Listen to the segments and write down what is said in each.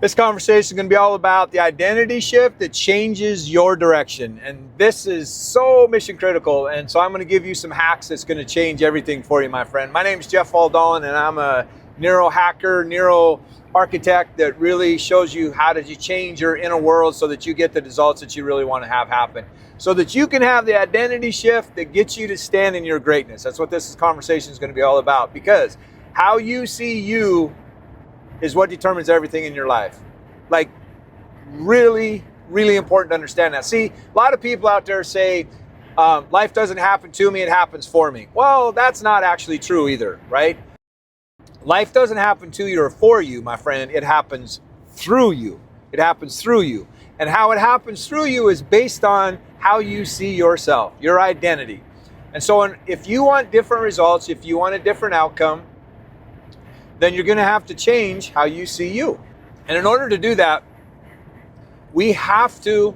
This conversation is going to be all about the identity shift that changes your direction. And this is so mission critical. And so I'm going to give you some hacks that's going to change everything for you, my friend. My name is Jeff Faldolan, and I'm a neuro hacker, neuro architect that really shows you how to change your inner world so that you get the results that you really want to have happen. So that you can have the identity shift that gets you to stand in your greatness. That's what this conversation is going to be all about. Because how you see you is what determines everything in your life. Like, really, really important to understand that. See, a lot of people out there say, life doesn't happen to me, it happens for me. Well, that's not actually true either, right? Life doesn't happen to you or for you, my friend. It happens through you. It happens through you. And how it happens through you is based on how you see yourself, your identity. And so if you want different results, if you want a different outcome, then you're going to have to change how you see you. And in order to do that, we have to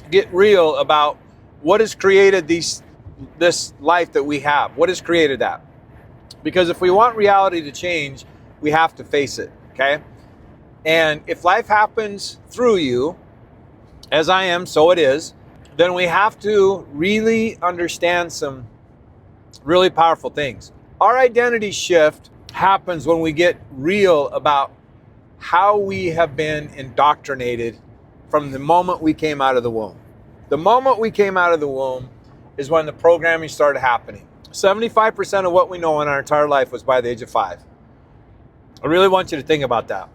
get real about what has created this life that we have. What has created that? Because if we want reality to change, we have to face it, okay? And if life happens through you, as I am, so it is, then we have to really understand some really powerful things. Our identity shift happens when we get real about how we have been indoctrinated from the moment we came out of the womb. The moment we came out of the womb is when the programming started happening. 75% of what we know in our entire life was by the age of 5. I really want you to think about that.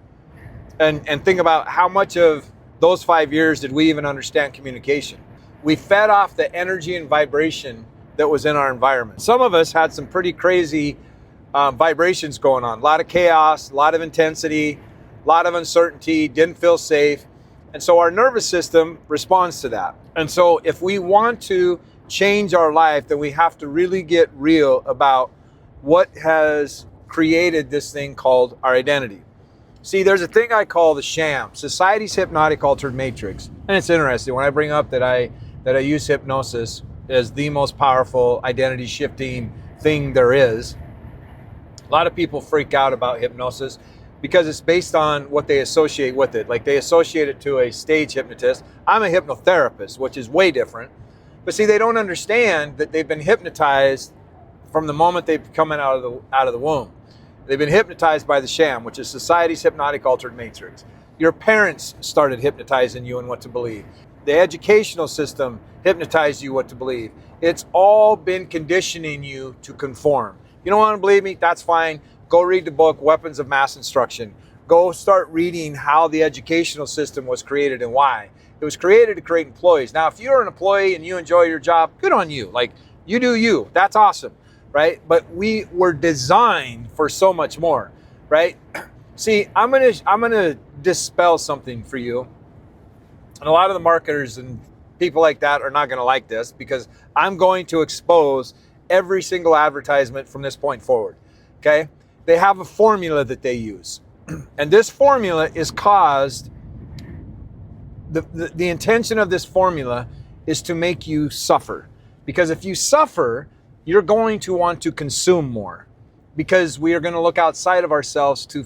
And think about how much of those 5 years did we even understand communication. We fed off the energy and vibration that was in our environment. Some of us had some pretty crazy vibrations going on. A lot of chaos, a lot of intensity, a lot of uncertainty, didn't feel safe. And so our nervous system responds to that. And so if we want to change our life, then we have to really get real about what has created this thing called our identity. See, there's a thing I call the sham, society's hypnotic altered matrix. And it's interesting when I bring up that I use hypnosis as the most powerful identity shifting thing there is. A lot of people freak out about hypnosis because it's based on what they associate with it. Like they associate it to a stage hypnotist. I'm a hypnotherapist, which is way different. But see, they don't understand that they've been hypnotized from the moment they've come out of the womb. They've been hypnotized by the sham, which is society's hypnotic altered matrix. Your parents started hypnotizing you in what to believe. The educational system hypnotized you what to believe. It's all been conditioning you to conform. You don't want to believe me? That's fine. Go read the book, Weapons of Mass Instruction. Go start reading how the educational system was created and why. It was created to create employees. Now, if you're an employee and you enjoy your job, good on you. Like, you do you. That's awesome, right? But we were designed for so much more, right? See, I'm gonna dispel something for you. And a lot of the marketers and people like that are not gonna like this because I'm going to expose every single advertisement from this point forward, okay? They have a formula that they use. And this formula is caused, the intention of this formula is to make you suffer. Because if you suffer, you're going to want to consume more. Because we are going to look outside of ourselves to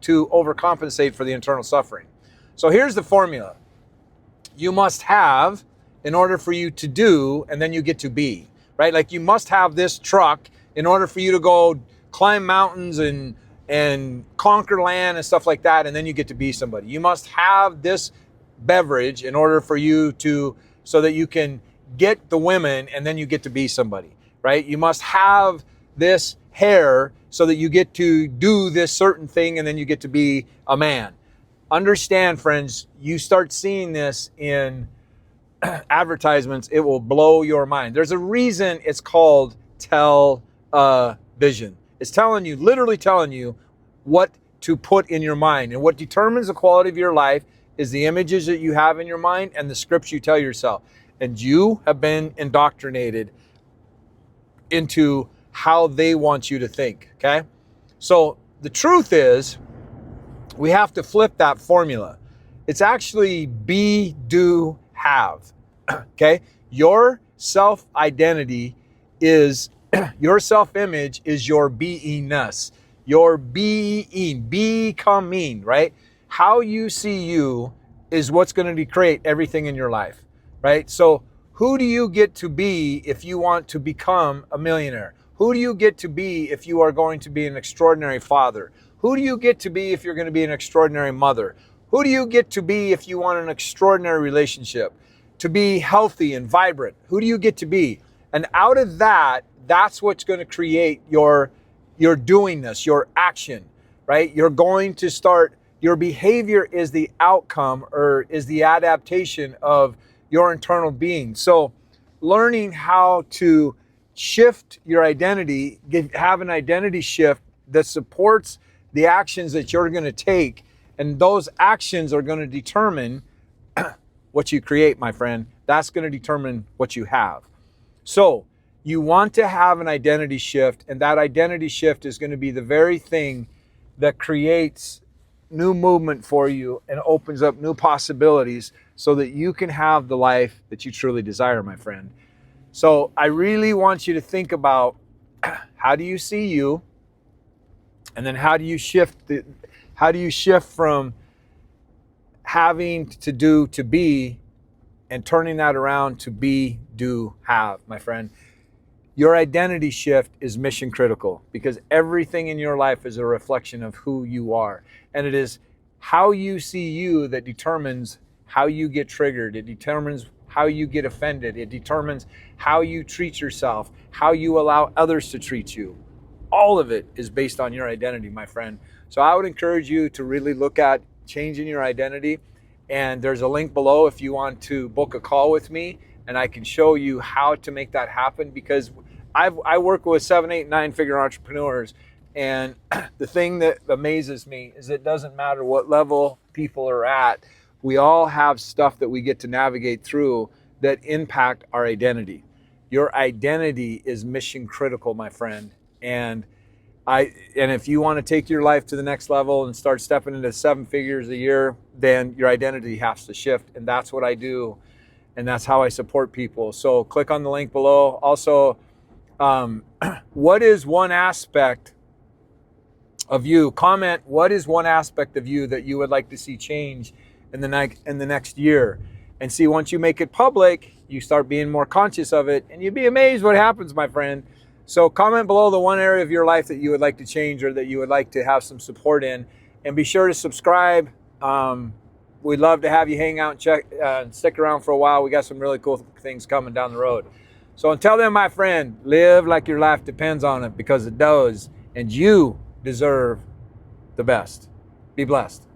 overcompensate for the internal suffering. So here's the formula. You must have in order for you to do, and then you get to be. Right? Like you must have this truck in order for you to go climb mountains and conquer land and stuff like that, and then you get to be somebody. You must have this beverage in order for you so that you can get the women and then you get to be somebody, right? You must have this hair so that you get to do this certain thing and then you get to be a man. Understand, friends, you start seeing this in advertisements, it will blow your mind. There's a reason it's called television. It's telling you, literally telling you what to put in your mind. And what determines the quality of your life is the images that you have in your mind and the scripts you tell yourself. And you have been indoctrinated into how they want you to think, okay? So the truth is, we have to flip that formula. It's actually be, do, have. Okay? Your self-identity is, your self-image is your beingness. Your being, becoming, right? how you see you is what's going to create everything in your life, right? So who do you get to be if you want to become a millionaire? Who do you get to be if you are going to be an extraordinary father? Who do you get to be if you're going to be an extraordinary mother? Who do you get to be if you want an extraordinary relationship? To be healthy and vibrant? Who do you get to be? And out of that, that's what's going to create your doingness, your action, right? You're going to start, your behavior is the outcome or is the adaptation of your internal being. So learning how to shift your identity, have an identity shift that supports the actions that you're going to take, and those actions are going to determine what you create, my friend. That's going to determine what you have. So you want to have an identity shift, and that identity shift is going to be the very thing that creates new movement for you and opens up new possibilities so that you can have the life that you truly desire, my friend. So I really want you to think about, how do you see you? And then how do you shift from having to do to be, and turning that around to be, do, have, my friend. Your identity shift is mission critical, because everything in your life is a reflection of who you are. And it is how you see you that determines how you get triggered. It determines how you get offended. It determines how you treat yourself, how you allow others to treat you. All of it is based on your identity, my friend. So I would encourage you to really look at changing your identity. And there's a link below if you want to book a call with me, and I can show you how to make that happen, because I work with 7, 8, 9-figure entrepreneurs. And the thing that amazes me is it doesn't matter what level people are at. We all have stuff that we get to navigate through that impact our identity. Your identity is mission critical, my friend. And if you want to take your life to the next level and start stepping into 7 figures a year, then your identity has to shift. And that's what I do. And that's how I support people. So click on the link below. Also, what is one aspect of you? Comment, what is one aspect of you that you would like to see change in the next year? And see, once you make it public, you start being more conscious of it, and you'd be amazed what happens, my friend. So comment below the one area of your life that you would like to change or that you would like to have some support in. And be sure to subscribe. We'd love to have you hang out and stick around for a while. We got some really cool things coming down the road. So until then, my friend, live like your life depends on it, because it does. And you deserve the best. Be blessed.